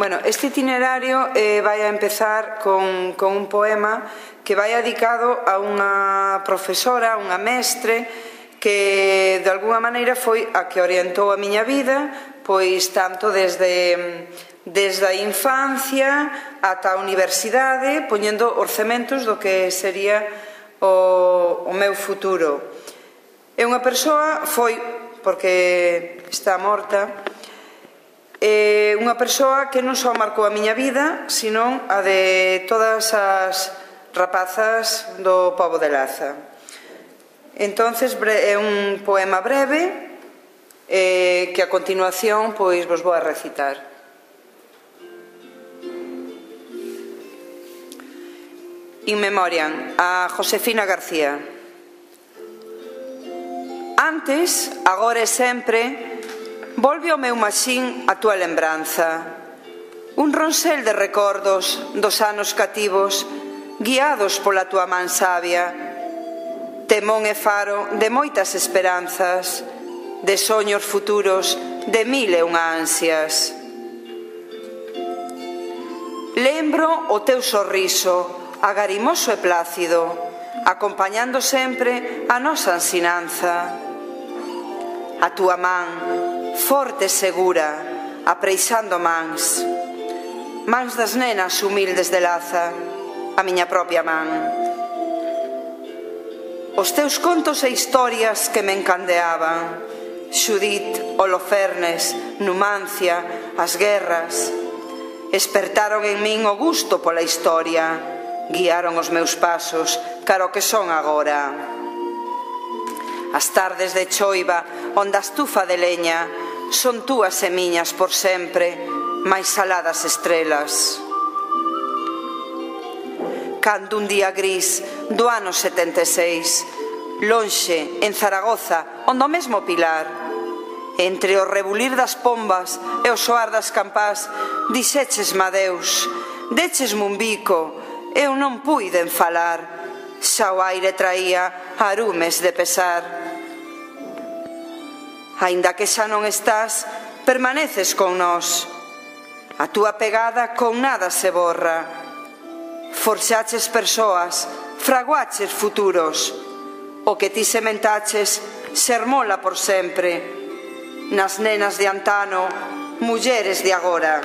Bueno, este itinerario vai a empezar con un poema que vai dedicado a unha profesora, unha mestre, que de alguna maneira foi a que orientou a miña vida, pois tanto desde a infancia ata a universidade, poñendo orcementos do que sería o meu futuro. É unha persoa, foi, porque está morta, unha persoa que non só marcou a miña vida, senón a de todas as rapazas do pobo de Laza. Entonces é un poema breve que a continuación pois vos vou a recitar. In memoriam, a Josefina García. Antes, agora e sempre, volve ao meu maxín a túa lembranza, un ronsel de recordos dos anos cativos, guiados pola túa man sabia, temón e faro de moitas esperanzas, de soños futuros, de mil e unha ansias. Lembro o teu sorriso, agarimoso e plácido, acompañando sempre a nosa ensinanza. A túa man, forte e segura, apreixando mans das nenas humildes de Laza, a miña propia man. Os teus contos e historias que me encandeaban, Xudit, Holofernes, Numancia, as guerras, espertaron en min o gusto pola historia, guiaron os meus pasos cara o que son agora. As tardes de choiva, onde a estufa de leña son túas e miñas por sempre, máis saladas estrelas. Cando un día gris do ano 76, lonxe, en Zaragoza, onde o mesmo Pilar, entre o rebulir das pombas e o soar das campás, dixéchesme adeus, déchesme un bico, eu non puiden falar, xa o aire traía arumes de pesar. Aínda que xa non estás, permaneces con nós. A túa pegada con nada se borra. Forxaches persoas, fraguaches futuros. O que ti sementaches sermola por sempre. Nas nenas de antano, mulleres de agora.